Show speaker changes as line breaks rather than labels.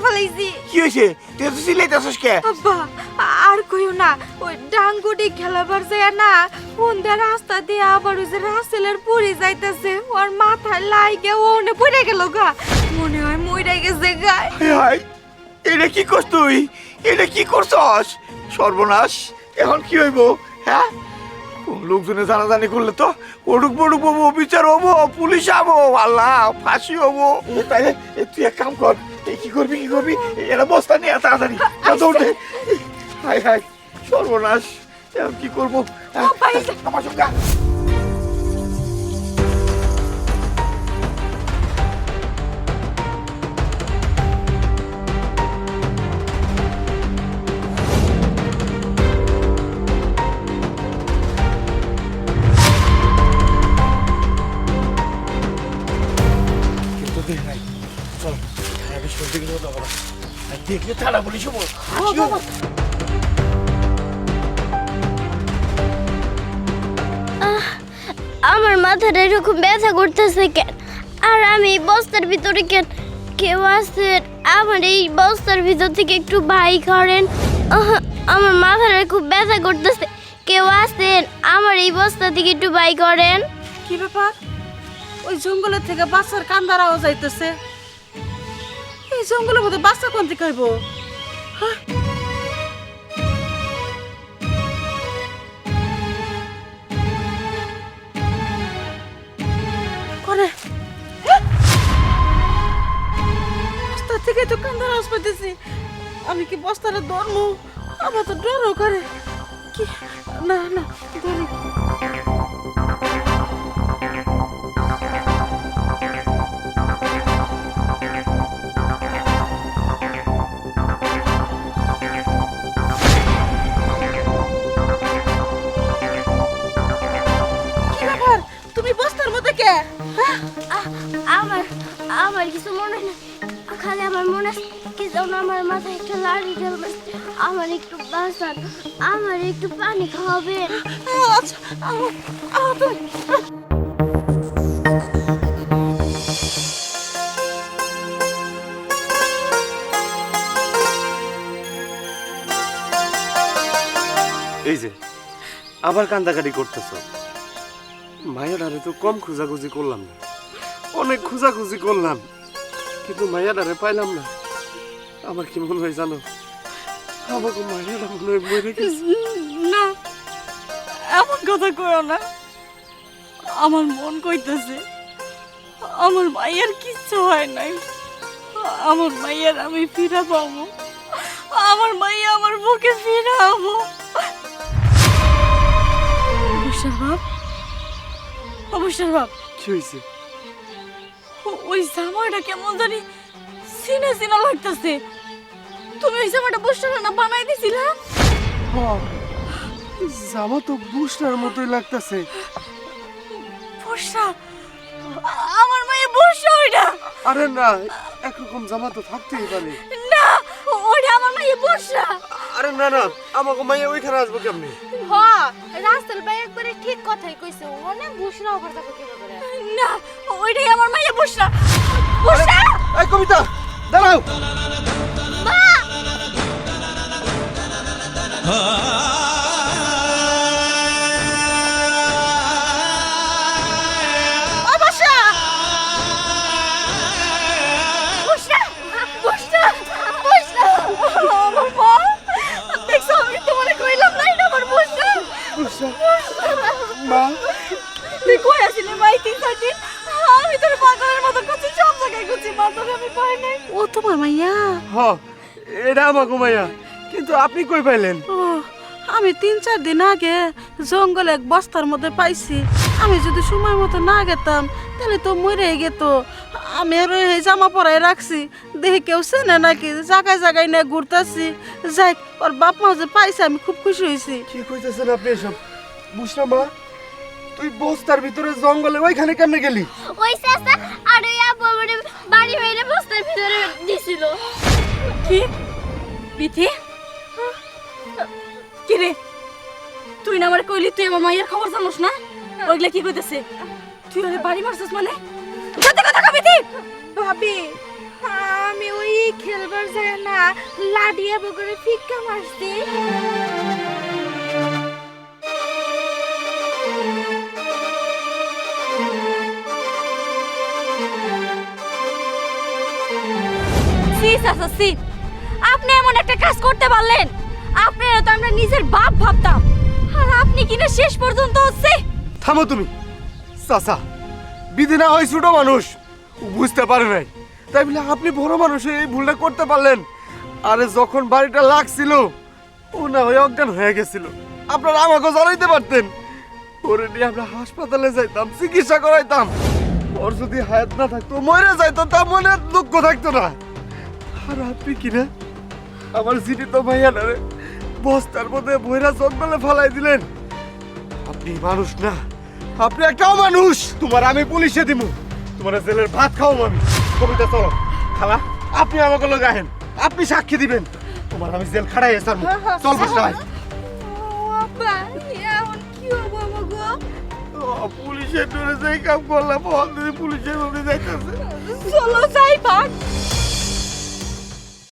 ফেলাইছি।
কি হয়েছে? তুই তো চিল্লাইতেছিস কে?
আব্বা আর কইও না, ওই ডাঙ্গুটি খেলাবার যায় না, কোনটা রাস্তা দিয়ে আবার ওই যে রাসেলের পুরি যাইতেছে, ওর মাথায় লাইগে ওনে পড়ে গেল গা, মনে হয় মইরা গেছে গা।
হায়, এটা কি করছ তুই? এটা কি করছস? সর্বনাশ, এখন কি হইব? হ্যাঁ, লোকজনে জানাজানি করলে তো ওটুক বড়ুক হবো, বিচার হবো, পুলিশ হবো, আল্লাহ ফাঁসি হবো। তাইলে তুই এক কাম কর, কি করবি কি করবি, এরা বস্তা নিয়ে তাড়াতাড়ি দৌড়ে। হায় হায়, সর্বনাশ, এখন কি করবো? আমার সঙ্গে দেখলে তারা বলিস
আমার মাথাটা এরকম ব্যথা করতেছে কেন? আর আমি এই বস্তার ভিতরে কেন? কেউ আছেন? আমার এই বস্তার ভিতর থেকে একটু বাই করেন। আমার মাথাটা খুব ব্যথা করতেছে, কেউ আছেন? আমার এই বস্তা থেকে একটু বাই করেন।
কি ব্যাপার? ওই জঙ্গলের থেকে বাচ্চার কান্দার আওয়াজ আইতেছে। এই জঙ্গলের মধ্যে বাচ্চা কোন থেকে আইব? করে বস্তা থেকে তো কান্দার আওয়াজ পাইতেছি। আমি কি বস্তাটা ধরবো? আমার তো ডরও করে। কি না না ধরি। তুমি বস্তার মধ্যে কে?
আমার আমার কিছু মনে নেই, খালি আমার মনে কি যেন আমার মাথায় একটা লাড়ি ঢেলবে। আমার একটু বাঁচান, আমার একটু পানি খাওয়াবেন।
আচ্ছা তুমি
এই যে আবার কান্দাকাটি করতেছ। মায়াডারে তো কম খোঁজাখুঁজি করলাম না, অনেক খোঁজাখুঁজি করলাম, কিন্তু মায়াডারে পাইলাম না। আমার কি মনে হয় জানো, আমাকে মায়াডা মনে হয় মরে গেছে।
না, এমন কথা কইও না। আমার মন কইতেছে আমার মায়ের কিচ্ছু হয় নাই। আমার মায়ের আমি ফিরা পাবো, আমার মাইয়া আমার বুকে ফিরা পাবো। অবশ্যই বাপ, অবশ্যই বাপ,
কি হয়েছে?
ওই জামাটা কেমন জানি সিনা সিনা লাগতেছে। তুমি ওই জামাটা বস্তার না বানাই দিছিলা?
জামা তো বুস্টার মতোই লাগতেছে।
বর্ষা, আমার মায়ের বর্ষা ওইটা।
আরে না, একরকম জামা তো থাকতেই পারে।
না, ওইটা আমার মায়ের বর্ষা।
আরে না না, আমাকে মাইয়া ওইখানে আসবো কেমনি?
হ্যাঁ, রাসেল ভাই একবারে ঠিক কথাই কইছে, ওনে বুশরা ওপর যাবে কিভাবে?
না, ওইটাই আমার মায়ের বর্ষা। বর্ষা,
এই কবিতা দাঁড়াও। মা,
তুই কই আসিলি মাই 3-4 দিন? আমি তোর পাগলের মতো করছি, সব জায়গায় করছি, মা তোর আমি পাই নাই। ও তোমার মাইয়া?
হ্যাঁ, এটা আমাকে মাইয়া, কিন্তু আপনি কই পাইলেন?
ও, আমি 3-4 দিন আগে জঙ্গলে এক বস্তার মধ্যে পাইছি। আমি যদি সময় মতো না গেতাম তাহলে তো মরে গেত। আমি আর এই জামা পরাই রাখছি, দেখে কেউ চেনে নাকি, জায়গায় জায়গায় নিয়ে ঘুরতেছি। যাই, ওর বাপ মা যে পাইছে আমি খুব খুশি হয়েছি।
কি কইতেছেন আপনি এসব? বুঝলাম মা, তুই বস্তার ভিতরে জঙ্গলে ওইখানে কেমনে গেলি?
ওই চাচা আর ওই আপু আমার বাড়ি মেরে বস্তার ভিতরে দিছিল।
কি বিথি? কি রে, তুই না আমার কইলি তুই আমার মায়ের খবর জানোস না? ওইগুলা কি কইতেছে? তুই ওরে বাড়ি মারছিস মানে? সত্যি কথা কবি তুই?
ভাবি, আমি ওই খেলবার যায় না লাডিয়া বগরে ফিক্কা মারছি। সি চাচা সি, আপনি এমন একটা কাজ করতে পারলেন, আপনারা তো আমরা নিজের বাপ ভাবতাম, আর আপনি কিনা শেষ পর্যন্ত হচ্ছে।
থামো তুমি চাচা, বিধি না হয় ছোট মানুষ, ও বুঝতে পারে নাই, তাই বলে আপনি বড় মানুষ হয়ে এই ভুলটা করতে পারলেন। আরে যখন বাড়িটা লাগছিল ও না হয়ে অজ্ঞান হয়ে গেছিল, আপনারা আমাকে জানাইতে পারতেন, ওরে নিয়ে আমরা হাসপাতালে যাইতাম, চিকিৎসা করাইতাম। ওর যদি হায়াত না থাকতো, মরে যাইতো, তা মনে আর দুঃখ থাকতো না। আর আপনি কিনা আমার জীবিত ভাইয়াটারে বস্তার মধ্যে বইরা জঙ্গলে ফালাই দিলেন। আপনি মানুষ না, আপনি একটাও মানুষ। তোমার আমি পুলিশে দিব, তোমার জেলের ভাত খাও আমি। কবিতা চলো খালা, আপনি আমাকে লাগাহেন, আপনি সাক্ষী দিবেন, তোমার আমি জেল খাড়াই এসার চল বসাই।
আব্বা এখন কি হবো আমাগো?
পুলিশের ডরে যাই কাম করলাম, পুলিশের মধ্যে যাইতেছে।
চলো যাই ভাগ।